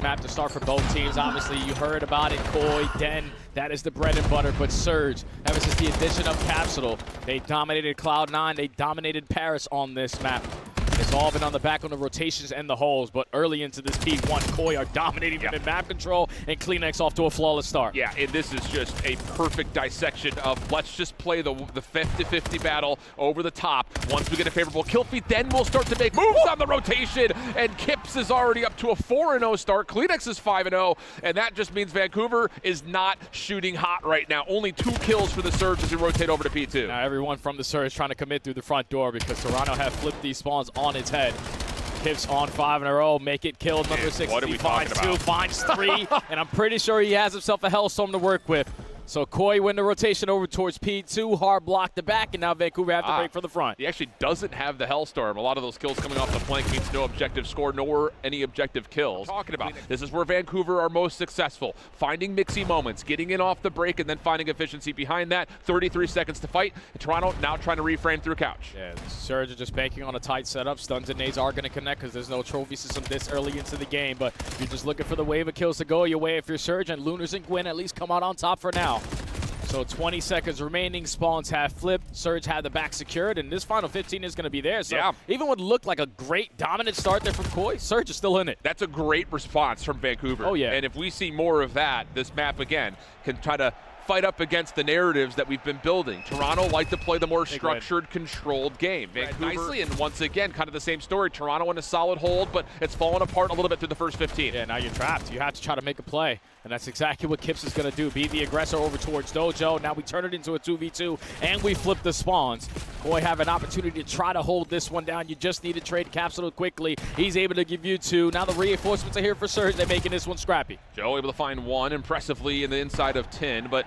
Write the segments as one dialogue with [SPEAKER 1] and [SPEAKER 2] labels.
[SPEAKER 1] map to start for both teams. Obviously, you heard about it. Koi, Den, that is the bread and butter. But Surge, ever since the addition of Capsidal, they dominated Cloud9. They dominated Paris on this map. It's all been on the back on the rotations and the holes, but early into this P1, Koi are dominating them in map control, and CleanX off to a flawless start.
[SPEAKER 2] Yeah, and this is just a perfect dissection of let's just play the 50-50 battle over the top. Once we get a favorable kill feed, then we'll start to make moves on the rotation, and Kips is already up to a 4-0 start. CleanX is 5-0, and that just means Vancouver is not shooting hot right now. Only 2 kills for the Surge as we rotate over to P2.
[SPEAKER 1] Now everyone from the Surge trying to commit through the front door because Toronto have flipped these spawns on its head. Kips on 5 in a row, make it kill number 6.
[SPEAKER 2] What are we
[SPEAKER 1] finds
[SPEAKER 2] talking
[SPEAKER 1] 2,
[SPEAKER 2] about?
[SPEAKER 1] finds 3, and I'm pretty sure he has himself a Hellstorm to work with. So Koi win the rotation over towards P2, hard block the back, and now Vancouver have to break for the front.
[SPEAKER 2] He actually doesn't have the Hellstorm. A lot of those kills coming off the flank means no objective score, nor any objective kills. Talking about this is where Vancouver are most successful, finding mixy moments, getting in off the break, and then finding efficiency behind that. 33 seconds to fight. And Toronto now trying to reframe through couch.
[SPEAKER 1] Yeah, Surge are just banking on a tight setup. Stuns and nades are going to connect because there's no trophy system this early into the game, but you're just looking for the wave of kills to go your way if you're Surge, and Lunars and Gwyn at least come out on top for now. So 20 seconds remaining, spawns have flipped, Surge had the back secured, and this final 15 is going to be there. So even what looked like a great dominant start there from Koi, Surge is still in it.
[SPEAKER 2] That's a great response from Vancouver.
[SPEAKER 1] Oh, yeah.
[SPEAKER 2] And if we see more of that, this map, again, can try to fight up against the narratives that we've been building. Toronto like to play the more structured, controlled game. Vancouver, nicely, and once again, kind of the same story. Toronto in a solid hold, but it's fallen apart a little bit through the first 15.
[SPEAKER 1] Yeah, now you're trapped. You have to try to make a play, and that's exactly what Kips is going to do. Be the aggressor over towards Dojo. Now we turn it into a 2v2, and we flip the spawns. Koi have an opportunity to try to hold this one down. You just need to trade Capsidal quickly. He's able to give you 2. Now the reinforcements are here for Surge. They're making this one scrappy.
[SPEAKER 2] Joe able to find 1 impressively in the inside of 10, but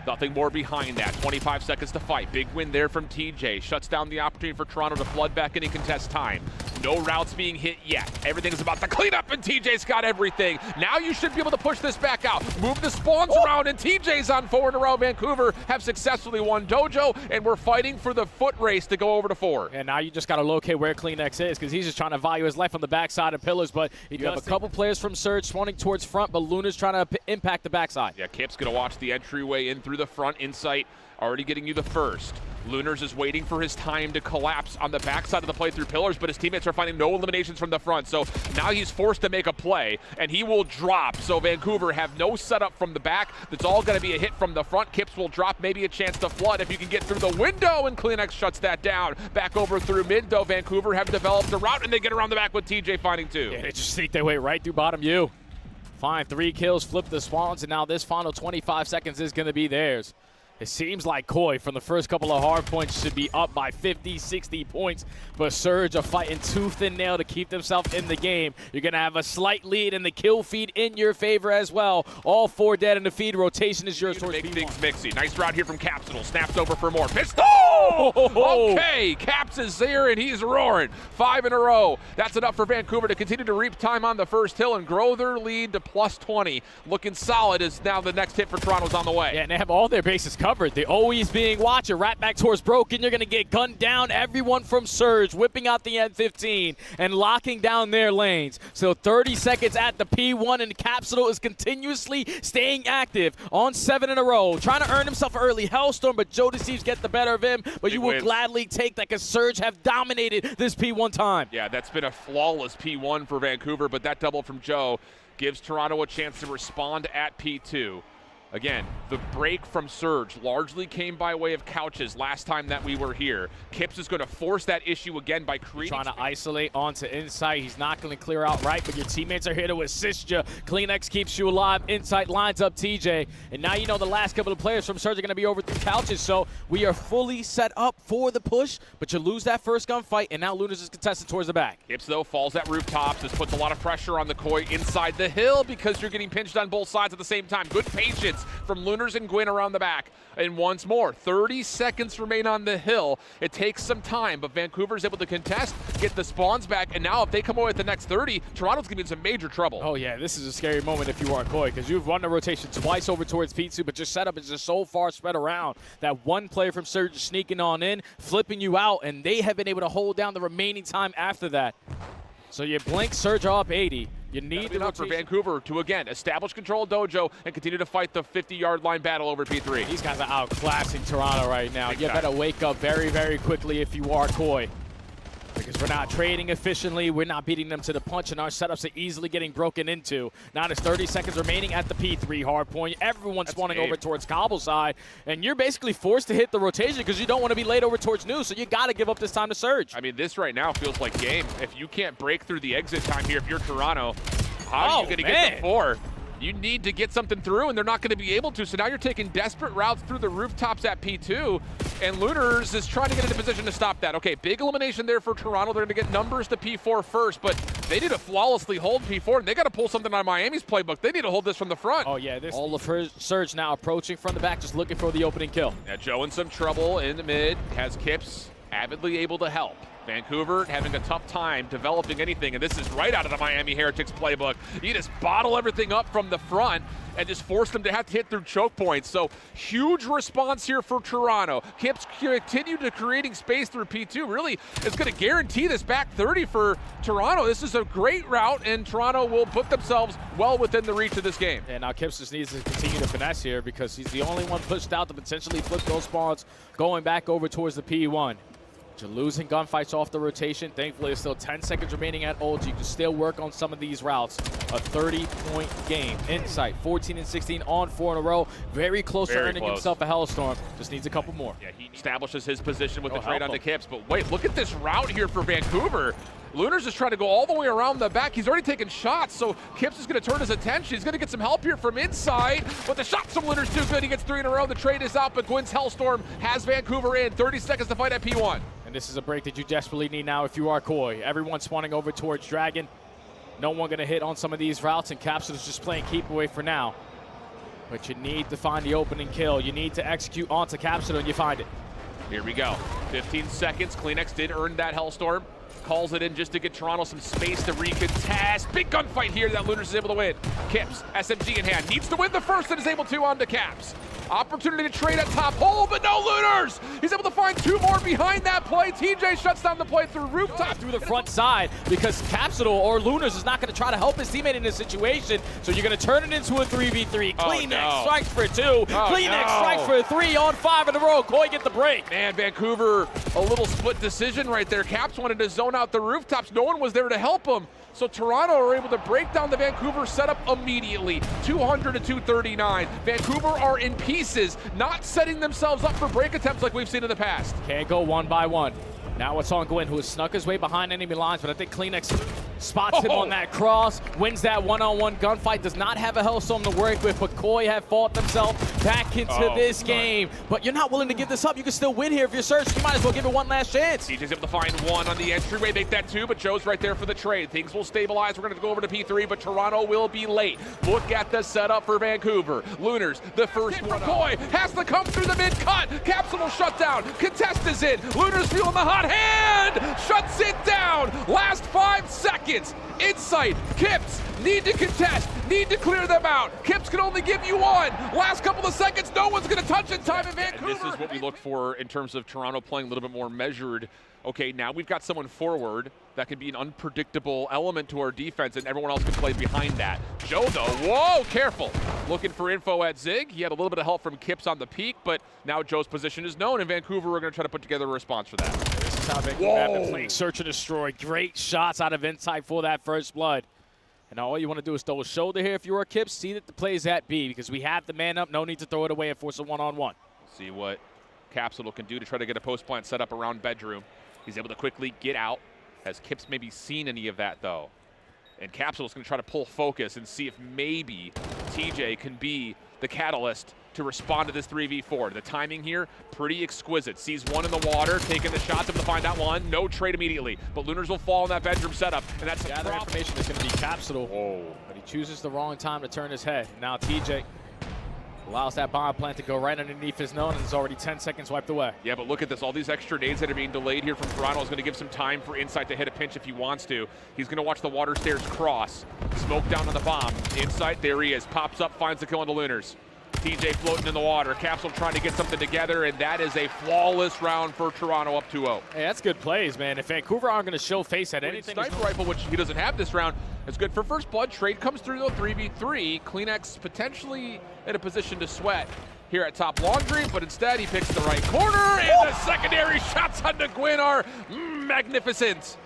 [SPEAKER 2] nothing more behind that. 25 seconds to fight. Big win there from TJ. Shuts down the opportunity for Toronto to flood back in and contest time. No routes being hit yet. Everything's about to clean up, and TJ's got everything. Now you should be able to push this back out. Move the spawns around, and TJ's on 4 in a row. Vancouver have successfully won Dojo, and we're fighting for the foot race to go over to 4.
[SPEAKER 1] And now you just got to locate where CleanX is because he's just trying to value his life on the backside of pillars, but you have a couple players from Surge spawning towards front, but Luna's trying to impact the backside.
[SPEAKER 2] Yeah, Kip's going to watch the entryway in through the front. Insight already getting you the first. Lunars is waiting for his time to collapse on the backside of the play through pillars, but his teammates are finding no eliminations from the front. So now he's forced to make a play, and he will drop. So Vancouver have no setup from the back. That's all going to be a hit from the front. Kips will drop, maybe a chance to flood if you can get through the window, and CleanX shuts that down. Back over through mid, though. Vancouver have developed a route, and they get around the back with TJ finding 2.
[SPEAKER 1] Yeah, they just sneak their way right through bottom U. Find 3 kills, flip the spawns, and now this final 25 seconds is going to be theirs. It seems like Koi from the first couple of hard points should be up by 50, 60 points, but Surge are fighting tooth and nail to keep themselves in the game. You're going to have a slight lead and the kill feed in your favor as well. All 4 dead in the feed. Rotation is yours towards
[SPEAKER 2] Make
[SPEAKER 1] P1.
[SPEAKER 2] things mixy. Nice route here from Capsidal. Snaps over for more. Pistol! Okay, Caps is there and he's roaring. 5 in a row. That's enough for Vancouver to continue to reap time on the first hill and grow their lead to plus 20. Looking solid as now the next hit for Toronto's on the way.
[SPEAKER 1] Yeah, and they have all their bases covered. They always being watched. Right back towards Broken. You're going to get gunned down. Everyone from Surge whipping out the N15 and locking down their lanes. So 30 seconds at the P1, and Capsidal is continuously staying active on 7 in a row. Trying to earn himself an early Hellstorm, but Joe Deceives get the better of him. But you will gladly take that because Surge have dominated this P1 time.
[SPEAKER 2] Yeah, that's been a flawless P1 for Vancouver, but that double from Joe gives Toronto a chance to respond at P2. Again, the break from Surge largely came by way of couches last time that we were here. Kips is going to force that issue again by creating
[SPEAKER 1] trying to isolate onto Insight. He's not going to clear out right, but your teammates are here to assist you. CleanX keeps you alive. Insight lines up TJ. And now you know the last couple of players from Surge are going to be over the couches, so we are fully set up for the push, but you lose that first gunfight, and now Lunas is contested towards the back.
[SPEAKER 2] Kips, though, falls at rooftops. This puts a lot of pressure on the Koi inside the hill because you're getting pinched on both sides at the same time. Good patience from Lunars and Gwyn around the back. And once more, 30 seconds remain on the hill. It takes some time, but Vancouver's able to contest, get the spawns back, and now if they come away with the next 30, Toronto's going to be in some major trouble.
[SPEAKER 1] Oh yeah, this is a scary moment if you are Koi, because you've run the rotation twice over towards P2, but your setup is just so far spread around that one player from Surge is sneaking on in, flipping you out, and they have been able to hold down the remaining time after that. So you blink, Surge are up 80. You need the
[SPEAKER 2] enough for
[SPEAKER 1] rotation.
[SPEAKER 2] Vancouver to, again, establish control of Dojo and continue to fight the 50-yard line battle over P3.
[SPEAKER 1] These guys are outclassing Toronto right now.
[SPEAKER 2] Big
[SPEAKER 1] You
[SPEAKER 2] time.
[SPEAKER 1] better wake up very, very quickly if you are Koi. Because we're not trading efficiently, we're not beating them to the punch, and our setups are easily getting broken into. Now there's 30 seconds remaining at the P3 hard point. Everyone's spawning over towards Cobble side, and you're basically forced to hit the rotation because you don't want to be late over towards New, so you got to give up this time to Surge.
[SPEAKER 2] I mean, this right now feels like game. If you can't break through the exit time here, if you're Toronto, how are you going to get the 4? You need to get something through, and they're not going to be able to. So now you're taking desperate routes through the rooftops at P2, and Lunars is trying to get into position to stop that. Okay, big elimination there for Toronto. They're going to get numbers to P4 first, but they need to flawlessly hold P4, and they got to pull something on Miami's playbook. They need to hold this from the front.
[SPEAKER 1] Oh, yeah. All of Surge now approaching from the back, just looking for the opening kill.
[SPEAKER 2] Now, Joe in some trouble in the mid, has Kips avidly able to help. Vancouver having a tough time developing anything, and this is right out of the Miami Heretics playbook. You just bottle everything up from the front and just force them to have to hit through choke points. So huge response here for Toronto. Kips continue to creating space through P2. Really is going to guarantee this back 30 for Toronto. This is a great route, and Toronto will put themselves well within the reach of this game.
[SPEAKER 1] And now Kips just needs to continue to finesse here because he's the only one pushed out to potentially flip those spawns going back over towards the P1. You're losing gunfights off the rotation. Thankfully, there's still 10 seconds remaining at ult. You can still work on some of these routes. A 30-point game. Insight, 14 and 16 on 4 in a row. Very close to earning himself a Hellstorm. Just needs a couple more.
[SPEAKER 2] Yeah, he establishes his position with the trade onto Kips. But wait, look at this route here for Vancouver. Lunars is trying to go all the way around the back. He's already taken shots, so Kips is going to turn his attention. He's going to get some help here from inside, but the shots from Lunars too good. He gets 3 in a row. The trade is out, but Gwynn's Hellstorm has Vancouver in. 30 seconds to fight at P1.
[SPEAKER 1] And this is a break that you desperately need now if you are Koi. Everyone's spawning over towards Dragon. No one going to hit on some of these routes, and Capsidal's just playing keep away for now. But you need to find the opening kill. You need to execute onto Capsidal, and you find it.
[SPEAKER 2] Here we go. 15 seconds. Kleenex did earn that Hellstorm. Calls it in just to get Toronto some space to recontest. Big gunfight here that Lunars is able to win. Kips, SMG in hand, needs to win the first and is able to onto Caps. Opportunity to trade at top hole, but no Lunars! He's able to find 2 more behind that play. TJ shuts down the play through rooftop.
[SPEAKER 1] Through the front side, because Capsidal or Lunars is not going to try to help his teammate in this situation, so you're going to turn it into a 3v3. Kleenex strikes for 2. Kleenex strikes for 3 on 5 in a row. Koi get the break.
[SPEAKER 2] Man, Vancouver, a little split decision right there. Caps wanted to zone out the rooftops. No one was there to help him. So Toronto are able to break down the Vancouver setup immediately. 200 to 239. Vancouver are in pieces, not setting themselves up for break attempts like we've seen in the past.
[SPEAKER 1] Can't go one by one. Now it's on Gwyn, who has snuck his way behind enemy lines, but I think Kleenex spots him on that cross, wins that one-on-one gunfight, does not have a Hellstorm to work with, but Koi have fought themselves back into this game. But you're not willing to give this up. You can still win here if you're Surge. You might as well give it one last chance.
[SPEAKER 2] DJ's able to find 1 on the entryway, make that 2, but Joe's right there for the trade. Things will stabilize. We're going to go over to P3, but Toronto will be late. Look at the setup for Vancouver. Lunars, the first one. Koi has to come through the mid-cut. Capsidal shut down. Contest is in. Lunars feeling the hot hand. Shuts it down. Last 5 seconds. Insight. Kips need to contest. Need to clear them out. Kips can only give you 1. Last couple of seconds. No one's going to touch in time in Vancouver. And this is what we look for in terms of Toronto playing a little bit more measured. Okay, now we've got someone forward that can be an unpredictable element to our defense, and everyone else can play behind that. Joe, though, whoa, careful. Looking for info at Zig. He had a little bit of help from Kips on the peak, but now Joe's position is known, and Vancouver are going to try to put together a response for that.
[SPEAKER 1] This is how Vancouver have been playing Search and Destroy. Great shots out of Insight for that first blood. And all you want to do is throw a shoulder here if you're a Kips. See that the play's at B, because we have the man up. No need to throw it away and force a one-on-one.
[SPEAKER 2] See what Capsidal can do to try to get a post plant set up around bedroom. He's able to quickly get out. Has Kips maybe seen any of that, though? And Capsidal's going to try to pull focus and see if maybe TJ can be the catalyst to respond to this 3v4. The timing here, pretty exquisite. Sees 1 in the water, taking the shots, able to find out 1. No trade immediately, but Lunars will fall in that bedroom setup, and that's
[SPEAKER 1] the other information is going to be Capsidal. But he chooses the wrong time to turn his head. Now TJ allows that bomb plant to go right underneath his nose, and it's already 10 seconds wiped away.
[SPEAKER 2] Yeah, but look at this. All these extra nades that are being delayed here from Toronto is going to give some time for Insight to hit a pinch if he wants to. He's going to watch the water stairs cross. Smoke down on the bomb. Insight, there he is. Pops up, finds the kill on the Lunars. TJ floating in the water. Capsidal trying to get something together, and that is a flawless round for Toronto, up 2-0.
[SPEAKER 1] Hey, that's good plays, man. If Vancouver aren't going to show face at anything.
[SPEAKER 2] Sniper rifle, which he doesn't have this round, is good for first blood. Trade comes through, though, 3v3. Kleenex potentially in a position to sweat here at top laundry, but instead he picks the right corner, and the secondary shots on the Gwyn are magnificent.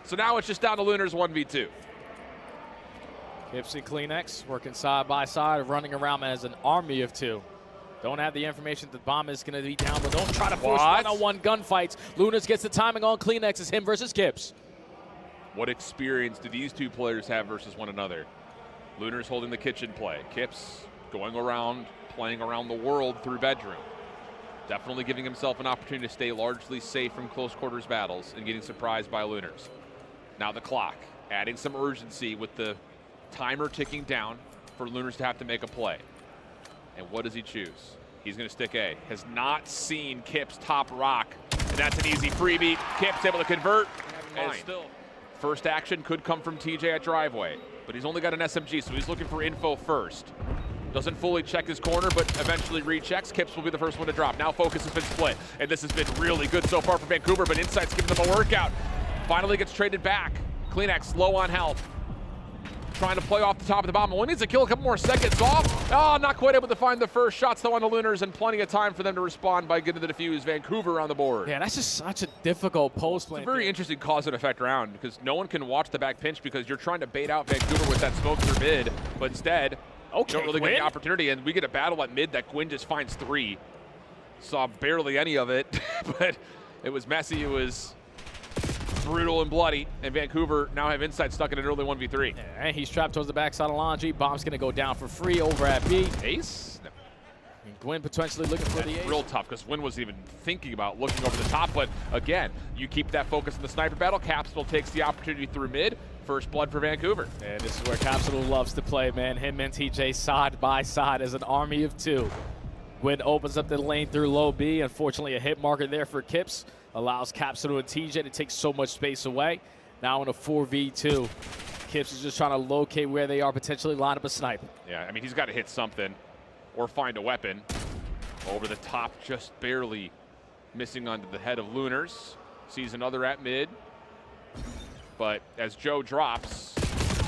[SPEAKER 2] So now it's just down to Lunars 1v2.
[SPEAKER 1] Kips and Kleenex working side by side, running around as an army of two. Don't have the information that the bomb is going to be down, but don't try to force one-on-one gunfights. Lunars gets the timing on Kleenex. It's him versus Kips.
[SPEAKER 2] What experience do these two players have versus one another? Lunars holding the kitchen play. Kips going around, playing around the world through bedroom. Definitely giving himself an opportunity to stay largely safe from close quarters battles and getting surprised by Lunars. Now the clock, adding some urgency with the timer ticking down for Lunars to have to make a play. And what does he choose? He's going to stick A. Has not seen Kips top rock, and that's an easy freebie. Kips able to convert. And still, first action could come from TJ at driveway, but he's only got an SMG, so he's looking for info first. Doesn't fully check his corner, but eventually rechecks. Kips will be the first one to drop. Now focus has been split, and this has been really good so far for Vancouver, but Insight's giving them a workout. Finally gets traded back. Kleenex low on health. Trying to play off the top of the bomb. Only needs to kill a couple more seconds off. Oh, not quite able to find the first shots though on the Lunars, and plenty of time for them to respond by getting the defuse. Vancouver on the board.
[SPEAKER 1] Yeah, that's just such a difficult post play.
[SPEAKER 2] It's a very interesting cause and effect round because no one can watch the back pinch because you're trying to bait out Vancouver with that smoke through mid, but instead, you don't really get the opportunity, and we get a battle at mid that Gwyn just finds 3. Saw barely any of it, but it was messy. It was brutal and bloody, and Vancouver now have Insight stuck in an early 1v3.
[SPEAKER 1] Yeah, and he's trapped towards the backside of laundry. Bomb's going to go down for free over at B.
[SPEAKER 2] Ace? No.
[SPEAKER 1] And Gwyn potentially looking for the ace.
[SPEAKER 2] Real tough because Gwyn wasn't even thinking about looking over the top, but again, you keep that focus in the sniper battle. Capsidal takes the opportunity through mid. First blood for Vancouver.
[SPEAKER 1] And this is where Capsidal loves to play, man. Him and TJ side by side as an army of two. Gwyn opens up the lane through low B. Unfortunately, a hit marker there for Kips. Allows Capsidal and TJ to take so much space away. Now in a 4v2. Kips is just trying to locate where they are, potentially line up a snipe.
[SPEAKER 2] Yeah, I mean, he's got to hit something or find a weapon. Over the top, just barely missing onto the head of Lunars. Sees another at mid. But as Joe drops,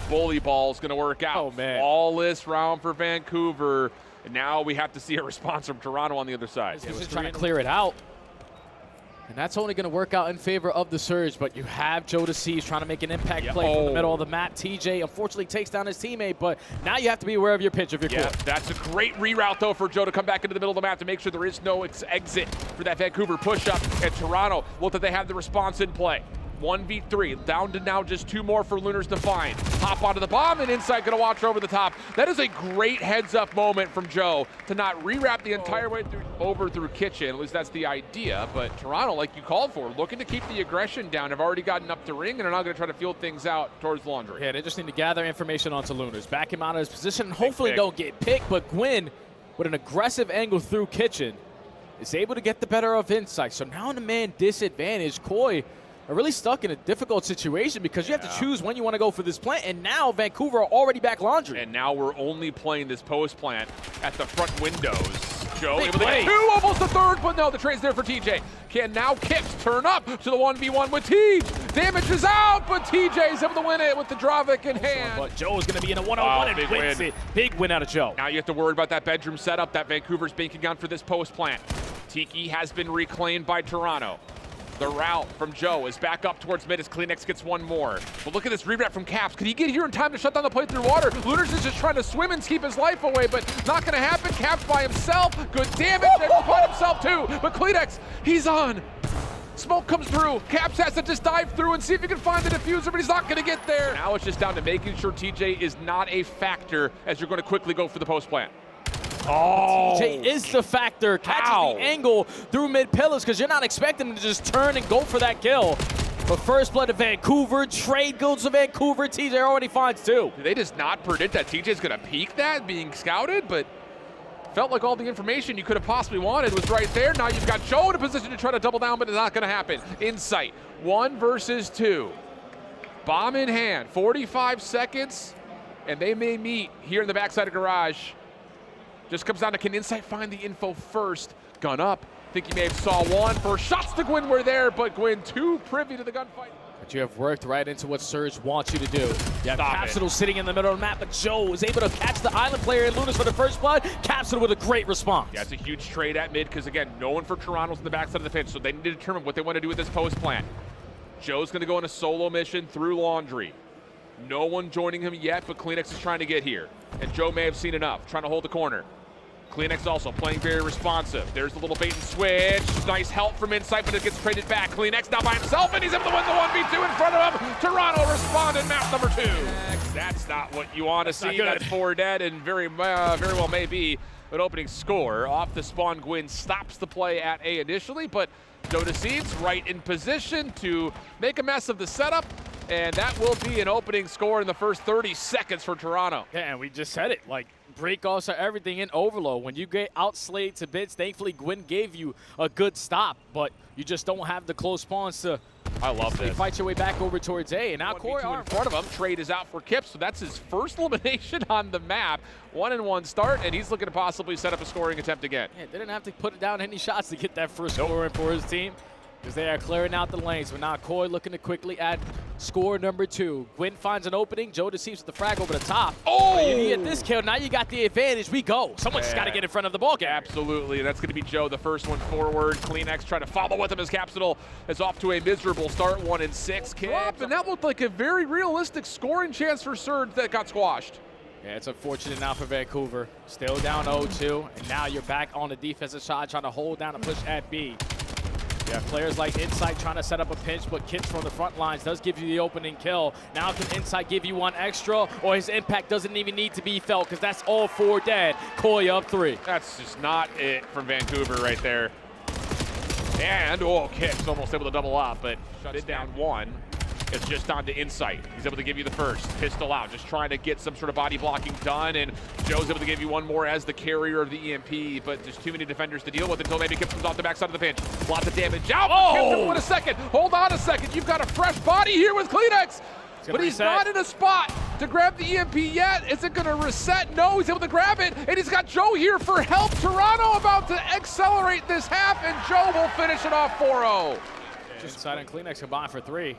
[SPEAKER 2] bully ball's going to work out.
[SPEAKER 1] Oh, man.
[SPEAKER 2] Flawless round for Vancouver. And now we have to see a response from Toronto on the other side.
[SPEAKER 1] He's just trying to clear it out. And that's only going to work out in favor of the Surge, but you have Joe Deceives trying to make an impact play from the middle of the map. TJ unfortunately takes down his teammate, but now you have to be aware of your pitch if you're cool.
[SPEAKER 2] That's a great reroute, though, for Joe to come back into the middle of the map to make sure there is no exit for that Vancouver push-up. And Toronto, look that they have the response in play. 1v3, down to now just 2 more for Lunars to find. Hop onto the bomb, and Insight gonna watch over the top. That is a great heads-up moment from Joe to not rewrap the entire way through kitchen. At least that's the idea. But Toronto, like you called for, looking to keep the aggression down. Have already gotten up the ring and are now gonna try to field things out towards laundry.
[SPEAKER 1] Yeah, they just need to gather information onto Lunars, back him out of his position, and hopefully don't get picked. But Gwyn, with an aggressive angle through kitchen, is able to get the better of Insight. So now in a man disadvantage, Koi are really stuck in a difficult situation because you have to choose when you want to go for this plant, and now Vancouver are already back laundry.
[SPEAKER 2] And now we're only playing this post plant at the front windows. Joe
[SPEAKER 1] Big
[SPEAKER 2] able to get 2, almost the third, but no, the trade's there for TJ. Can now Kips turn up to the 1v1 with Tej? Damage is out, but TJ's able to win it with the Dravik in hand.
[SPEAKER 1] But Joe's going to be in a one-on-one and wins it. Big win out of Joe.
[SPEAKER 2] Now you have to worry about that bedroom setup that Vancouver's banking on for this post plant. Tiki has been reclaimed by Toronto. The route from Joe is back up towards mid as Kleenex gets 1 more. But look at this rewrap from Caps. Could he get here in time to shut down the play through water? Lunars is just trying to swim and keep his life away, but not going to happen. Caps by himself. Good damage. And by himself too. But Kleenex, he's on. Smoke comes through. Caps has to just dive through and see if he can find the diffuser, but he's not going to get there. Now it's just down to making sure TJ is not a factor as you're going to quickly go for the post plant. Oh,
[SPEAKER 1] TJ is the factor. Catches the angle through mid pillars because you're not expecting him to just turn and go for that kill. But first blood to Vancouver, trade goes to Vancouver. TJ already finds 2.
[SPEAKER 2] They just not predict that TJ's going to peek that being scouted, but felt like all the information you could have possibly wanted was right there. Now you've got Joe in a position to try to double down, but it's not going to happen. Insight, 1 versus 2. Bomb in hand, 45 seconds, and they may meet here in the backside of garage. Just comes down to, can Insight find the info first? Gun up. Think you may have saw one. First shots to Gwyn were there, but Gwyn too privy to the gunfight.
[SPEAKER 1] But you have worked right into what Surge wants you to do. You have Capsidal sitting in the middle of the map, but Joe is able to catch the island player in Lunas for the first blood. Capsidal with a great response.
[SPEAKER 2] Yeah, it's a huge trade at mid because, again, no one for Toronto's in the backside of the fence, so they need to determine what they want to do with this post plant. Joe's going to go on a solo mission through Laundry. No one joining him yet, but Kleenex is trying to get here. And Joe may have seen enough, trying to hold the corner. Kleenex also playing very responsive. There's the little bait and switch. Nice help from Insight, but it gets traded back. Kleenex now by himself, and he's able to win the 1v2 in front of him. Toronto responded, map number 2. That's not what you want to see. That's 4 dead, and very well may be an opening score. Off the spawn, Gwyn stops the play at A initially, but Joe Deceives right in position to make a mess of the setup. And that will be an opening score in the first 30 seconds for Toronto.
[SPEAKER 1] Yeah, and we just said it. Like, breakoffs are everything in Overload. When you get outslayed to bits, thankfully Gwyn gave you a good stop, but you just don't have the close spawns to fight your way back over towards A. And now Corey
[SPEAKER 2] in front of him. Trade is out for Kip, so that's his first elimination on the map. 1-1 start, and he's looking to possibly set up a scoring attempt again.
[SPEAKER 1] Yeah, didn't have to put down any shots to get that first score in for his team, because they are clearing out the lanes. But now Coy looking to quickly add score number 2. Gwyn finds an opening. Joe Deceives with the frag over the top.
[SPEAKER 2] Oh!
[SPEAKER 1] You get this kill. Now you got the advantage. We go. Someone's just got to get in front of the ball game.
[SPEAKER 2] Absolutely. That's going to be Joe, the first one forward. Kleenex trying to follow with him as Capsidal is off to a miserable start. 1-6. Drop, and that looked like a very realistic scoring chance for Surge that got squashed.
[SPEAKER 1] Yeah, it's unfortunate now for Vancouver. Still down 0-2, and now you're back on the defensive side trying to hold down and push at B. You have players like Insight trying to set up a pinch, but Kits from the front lines does give you the opening kill. Now can Insight give you one extra, or his impact doesn't even need to be felt, because that's all 4 dead. Coy up 3.
[SPEAKER 2] That's just not it from Vancouver right there. And, Kits almost able to double up, but shut it down 1. It's just on to Insight. He's able to give you the first. Pistol out, just trying to get some sort of body blocking done, and Joe's able to give you one more as the carrier of the EMP, but there's too many defenders to deal with until maybe Kip comes off the backside of the pinch. Lots of damage out. Kip, wait a second. Hold on a second. You've got a fresh body here with Kleenex, but he's not in a spot to grab the EMP yet. Is it going to reset? No, he's able to grab it, and he's got Joe here for help. Toronto about to accelerate this half, and Joe will finish it off 4-0.
[SPEAKER 1] Insight and Kleenex combined for 3.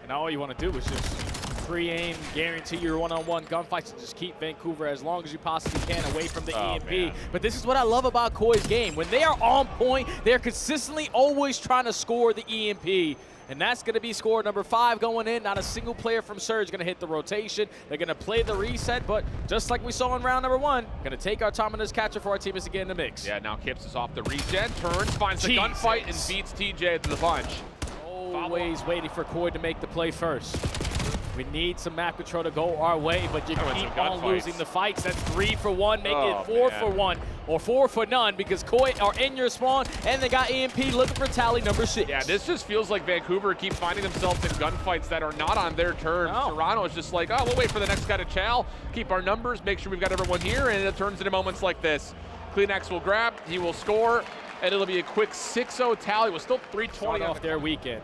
[SPEAKER 1] And all you want to do is just pre-aim, guarantee your one-on-one gunfights, and just keep Vancouver as long as you possibly can away from the EMP. Man. But this is what I love about Coy's game. When they are on point, they're consistently always trying to score the EMP. And that's going to be score number 5 going in. Not a single player from Surge going to hit the rotation. They're going to play the reset, but just like we saw in round number 1, going to take our time on this catcher for our teammates to get in the mix.
[SPEAKER 2] Yeah, now Kips is off the regen, turns, finds the gunfight, and beats TJ to the punch.
[SPEAKER 1] Always waiting for Coy to make the play first. We need some map control to go our way, but you keep on losing the fights. That's 3 for 1, make it 4 for 1, or 4 for none, because Coy are in your spawn, and they got EMP looking for tally number 6.
[SPEAKER 2] Yeah, this just feels like Vancouver keep finding themselves in gunfights that are not on their terms. No. Toronto is just like, we'll wait for the next guy to chow, keep our numbers, make sure we've got everyone here, and it turns into moments like this. Kleenex will grab, he will score, and it'll be a quick 6-0 tally with still 3:20
[SPEAKER 1] off their weekend.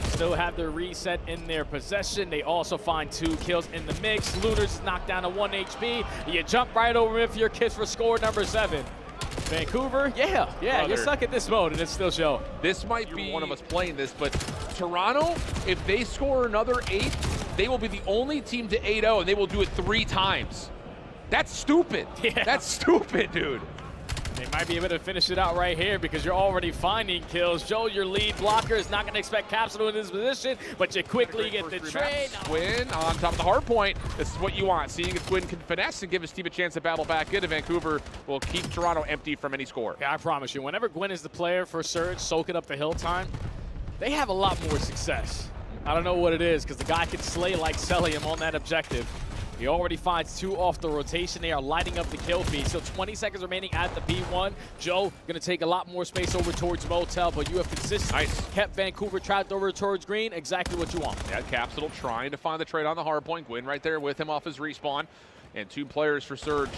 [SPEAKER 1] Still have their reset in their possession. They also find 2 kills in the mix. Lunars is knocked down to 1 HP. You jump right over him for your kiss for score number 7. Vancouver, you suck at this mode, and it's still show.
[SPEAKER 2] This might be one of us playing this, but Toronto, if they score another 8, they will be the only team to 8-0, and they will do it 3 times. That's stupid. Yeah. That's stupid, dude.
[SPEAKER 1] They might be able to finish it out right here because you're already finding kills. Joe, your lead blocker, is not going to expect Capsidal in this position, but you quickly get the trade.
[SPEAKER 2] Gwyn on top of the hard point. This is what you want. Seeing if Gwyn can finesse and give his team a chance to battle back into Vancouver will keep Toronto empty from any score.
[SPEAKER 1] Yeah, I promise you, whenever Gwyn is the player for Surge soaking up the hill time, they have a lot more success. I don't know what it is because the guy can slay like Celium on that objective. He already finds 2 off the rotation. They are lighting up the kill feed. Still 20 seconds remaining at the B1. Joe going to take a lot more space over towards Motel, but you have consistently kept Vancouver trapped over towards green. Exactly what you want.
[SPEAKER 2] Yeah, Capsidal trying to find the trade on the hard point. Gwyn right there with him off his respawn. And 2 players for Surge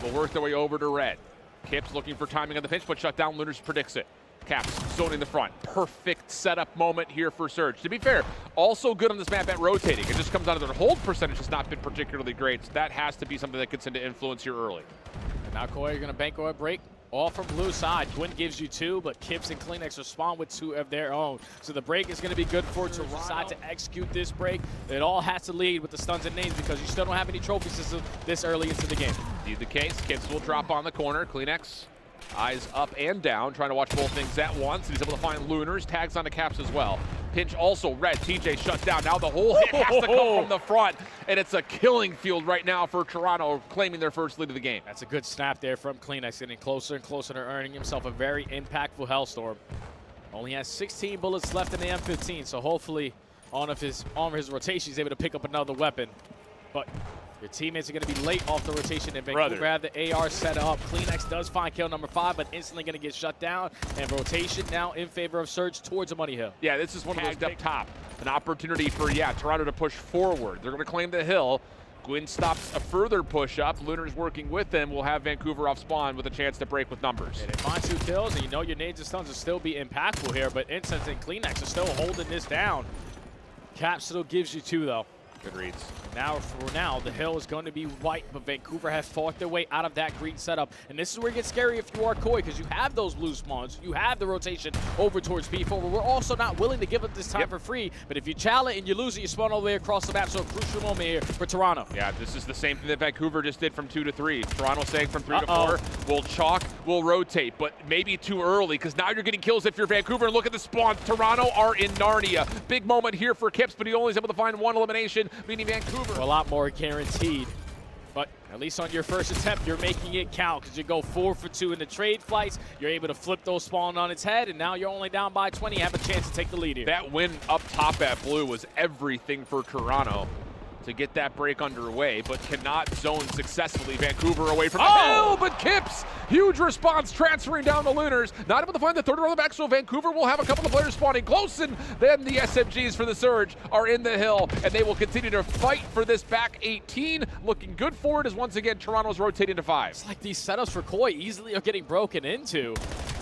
[SPEAKER 2] will work their way over to red. Kip's looking for timing on the pinch, but shut down. Lunars predicts it. Caps zoning the front. Perfect setup moment here for Surge. To be fair, also good on this map at rotating. It just comes out of their hold percentage has not been particularly great, so that has to be something that gets into influence here early.
[SPEAKER 1] And now Koi are going to bank or a break. All from blue side. Gwyn gives you 2, but Kips and Kleenex respond with 2 of their own. So the break is going to be good for Toronto. Decide to execute this break. It all has to lead with the stuns and names because you still don't have any trophy systems this early into the game.
[SPEAKER 2] Indeed the case. Kips will drop on the corner. Kleenex, eyes up and down, trying to watch both things at once. And he's able to find Lunars. Tags onto Caps as well. Pinch also red. TJ shut down. Now the whole hit has to come from the front, and it's a killing field right now for Toronto, claiming their first lead of the game.
[SPEAKER 1] That's a good snap there from Kleenex, getting closer and closer to earning himself a very impactful Hellstorm. Only has 16 bullets left in the M15, so hopefully on his rotation, he's able to pick up another weapon. But your teammates are going to be late off the rotation, and Vancouver have the AR set up. Kleenex does find kill number 5, but instantly going to get shut down. And rotation now in favor of Surge towards a money hill.
[SPEAKER 2] Yeah, this is one of those up top. An opportunity for, Toronto to push forward. They're going to claim the hill. Gwyn stops a further push up. Lunar's working with them. We'll have Vancouver off spawn with a chance to break with numbers.
[SPEAKER 1] Yeah, they find 2 kills, and you know your nades and stuns will still be impactful here, but Incense and Kleenex are still holding this down. Capsidal gives you 2, though.
[SPEAKER 2] Good reads.
[SPEAKER 1] For now, the hill is going to be white, but Vancouver have fought their way out of that green setup. And this is where it gets scary if you are Koi, because you have those blue spawns. You have the rotation over towards P4, but we're also not willing to give up this time for free. But if you challenge and you lose it, you spawn all the way across the map. So a crucial moment here for Toronto.
[SPEAKER 2] Yeah, this is the same thing that Vancouver just did from 2 to 3. Toronto saying from 3 to 4, we'll chalk, we'll rotate, but maybe too early, because now you're getting kills if you're Vancouver. And look at the spawns. Toronto are in Narnia. Big moment here for Kips, but he only is able to find 1 elimination, meaning Vancouver.
[SPEAKER 1] A lot more guaranteed, but at least on your first attempt, you're making it count because you go 4 for 2 in the trade flights. You're able to flip those spawn on its head, and now you're only down by 20. You have a chance to take the lead here.
[SPEAKER 2] That win up top at blue was everything for Toronto to get that break underway, but cannot zone successfully. Vancouver away from the hill, but Kips, huge response transferring down the Lunars. Not able to find the third on the back, so Vancouver will have a couple of players spawning close, and then the SMGs for the Surge are in the hill, and they will continue to fight for this back 18. Looking good for it as once again Toronto's rotating to 5.
[SPEAKER 1] It's like these setups for Koi easily are getting broken into.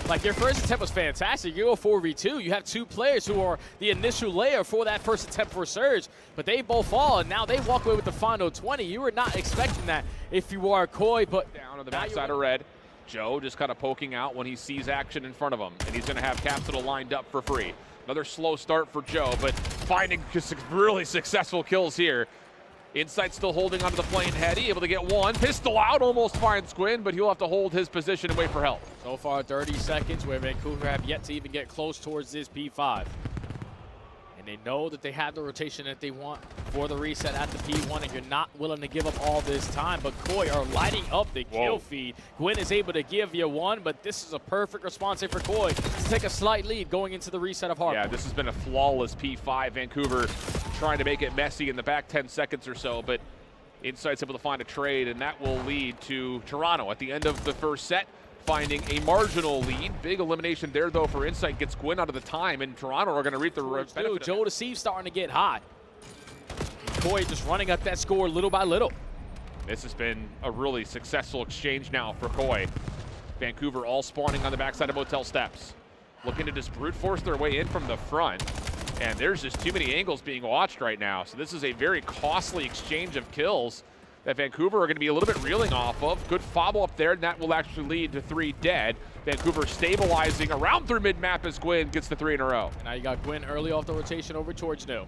[SPEAKER 1] Like, your first attempt was fantastic. You go 4v2. You have 2 players who are the initial layer for that first attempt for Surge, but they both fall, and now they walk away with the final 20. You were not expecting that if you are Koi, but
[SPEAKER 2] down on the backside of red. Joe just kind of poking out when he sees action in front of him, and he's going to have Capsidal lined up for free. Another slow start for Joe, but finding just really successful kills here. Insight still holding onto the plane heady, able to get 1. Pistol out, almost finds Gwyn, but he'll have to hold his position and wait for help.
[SPEAKER 1] So far, 30 seconds where Vancouver have yet to even get close towards this P5. And they know that they have the rotation that they want for the reset at the P1, and you're not willing to give up all this time. But Koi are lighting up the kill feed. Gwyn is able to give you 1, but this is a perfect response here for Koi to take a slight lead going into the reset of Hardpoint.
[SPEAKER 2] Yeah, this has been a flawless P5. Vancouver trying to make it messy in the back 10 seconds or so, but Insight's able to find a trade, and that will lead to Toronto at the end of the first set, finding a marginal lead. Big elimination there, though, for Insight. Gets Gwyn out of the time, and Toronto are going to reap the benefit.
[SPEAKER 1] Joe Deceived starting to get hot. Koi just running up that score little by little.
[SPEAKER 2] This has been a really successful exchange now for Koi. Vancouver all spawning on the backside of Motel Steps, looking to just brute force their way in from the front. And there's just too many angles being watched right now. So this is a very costly exchange of kills that Vancouver are going to be a little bit reeling off of. Good follow-up there, and that will actually lead to 3 dead. Vancouver stabilizing around through mid-map as Gwyn gets the 3 in a row.
[SPEAKER 1] Now you got Gwyn early off the rotation over towards New.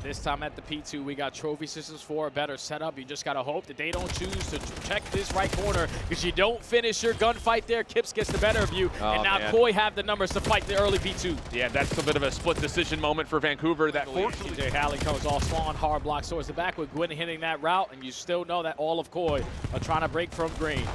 [SPEAKER 1] This time at the P2, we got trophy systems for a better setup. You just got to hope that they don't choose to check this right corner, because you don't finish your gunfight there. Kips gets the better of you, and now Koi have the numbers to fight the early P2.
[SPEAKER 2] Yeah, that's a bit of a split decision moment for Vancouver. That fortunately,
[SPEAKER 1] TJ Halley comes off spawn, hard block towards the back with Gwyn hitting that route, and you still know that all of Koi are trying to break from green.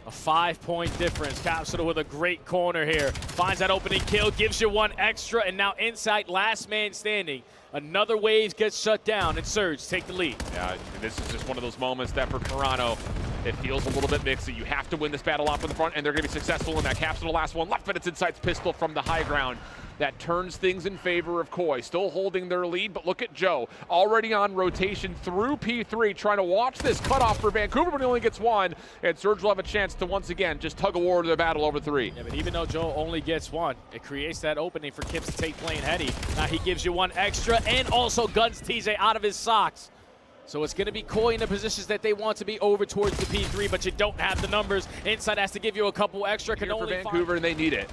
[SPEAKER 1] A 5-point difference. Capsidal with a great corner here. Finds that opening kill, gives you 1 extra, and now Insight, last man standing. Another wave gets shut down, and Surge take the lead.
[SPEAKER 2] Yeah, this is just one of those moments that for Toronto, it feels a little bit mixed. You have to win this battle off in the front, and they're going to be successful in that. Capsidal last one left, but it's Insight's pistol from the high ground. That turns things in favor of Koi. Still holding their lead, but look at Joe. Already on rotation through P3, trying to watch this cutoff for Vancouver, but he only gets 1. And Surge will have a chance to once again just tug of war to the battle over 3.
[SPEAKER 1] Yeah, but even though Joe only gets 1, it creates that opening for Kips to take playing heady. Now he gives you 1 extra and also guns TJ out of his socks. So it's going to be Koi in the positions that they want to be over towards the P3, but you don't have the numbers. Inside has to give you a couple extra.
[SPEAKER 2] Here for Vancouver, and they need it.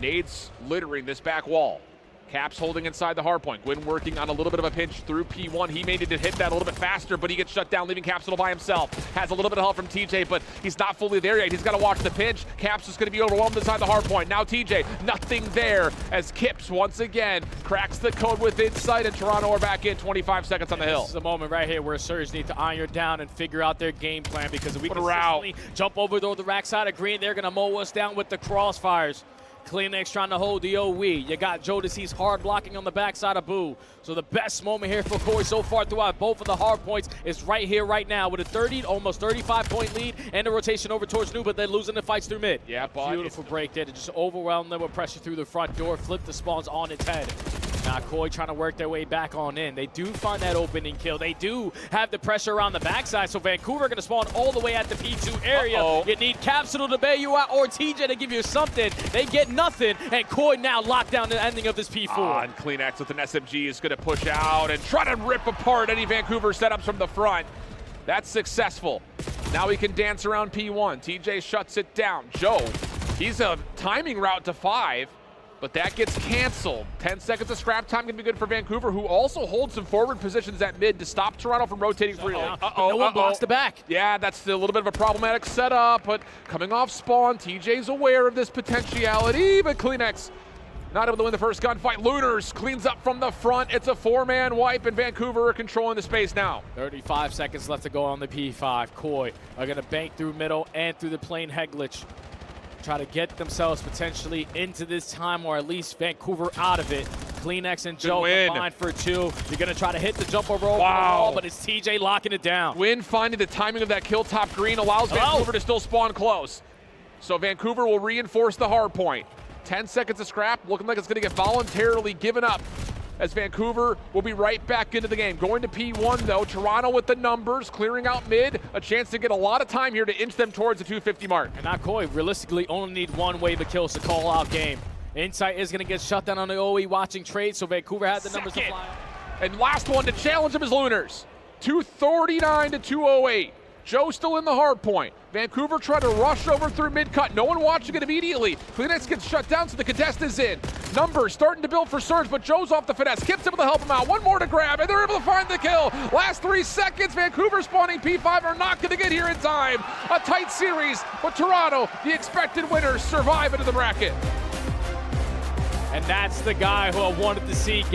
[SPEAKER 2] Nades littering this back wall. Caps holding inside the hardpoint. Gwyn working on a little bit of a pinch through P1. He may need to hit that a little bit faster, but he gets shut down, leaving Capsidal by himself. Has a little bit of help from TJ, but he's not fully there yet. He's got to watch the pinch. Caps is going to be overwhelmed inside the hardpoint. Now TJ, nothing there as Kips once again cracks the code with Insight, and Toronto are back in 25 seconds on the hill.
[SPEAKER 1] This is the moment right here where Surge need to iron down and figure out their game plan, because if we consistently jump over the rack side of green, they're going to mow us down with the crossfires. Kleenex trying to hold the OE. You got Jodeci's hard blocking on the backside of Boo. So the best moment here for Koi so far throughout both of the hard points is right here, right now, with a 30, almost 35-point lead and a rotation over towards New, but they're losing the fights through mid.
[SPEAKER 2] Yeah, but
[SPEAKER 1] beautiful break there to just overwhelm them with pressure through the front door, flip the spawns on its head. Now Koi trying to work their way back on in. They do find that opening kill. They do have the pressure around the backside, so Vancouver going to spawn all the way at the P2 area. You need Capsidal to bail you out or TJ to give you something. They get nothing, and Koi now locked down the ending of this P4.
[SPEAKER 2] And Kleenex with an SMG is going to push out and try to rip apart any Vancouver setups from the front. That's successful. Now he can dance around P1. TJ shuts it down. Joe, he's a timing route to 5. But that gets canceled. 10 seconds of scrap time can be good for Vancouver, who also holds some forward positions at mid to stop Toronto from rotating freely.
[SPEAKER 1] No one blocks the back.
[SPEAKER 2] Yeah, that's a little bit of a problematic setup, but coming off spawn, TJ's aware of this potentiality, but Kleenex not able to win the first gunfight. Lunars cleans up from the front. It's a 4-man wipe, and Vancouver are controlling the space now.
[SPEAKER 1] 35 seconds left to go on the P5. Koi are going to bank through middle and through the plane head glitch. Try to get themselves potentially into this time, or at least Vancouver out of it. Kleenex and Joe combined for 2. You're going to try to hit the jump over the wall, but it's TJ locking it down.
[SPEAKER 2] Gwyn finding the timing of that kill top green allows Vancouver to still spawn close. So Vancouver will reinforce the hard point. 10 seconds of scrap, looking like it's going to get voluntarily given up, as Vancouver will be right back into the game. Going to P1 though, Toronto with the numbers, clearing out mid, a chance to get a lot of time here to inch them towards the 250 mark.
[SPEAKER 1] And now Koi realistically only need one wave of kills to call out game. Insight is going to get shut down on the OE watching trade, so Vancouver had the numbers to fly.
[SPEAKER 2] And last one to challenge him is Lunars. 239 to 208. Joe still in the hard point. Vancouver trying to rush over through mid-cut. No one watching it immediately. Kleenex gets shut down, so the contest is in. Numbers starting to build for Surge, but Joe's off the finesse. Kip's able to help him out. One more to grab, and they're able to find the kill. Last 3 seconds, Vancouver spawning P5 are not going to get here in time. A tight series, but Toronto, the expected winners, survive into the bracket.
[SPEAKER 1] And that's the guy who I wanted to see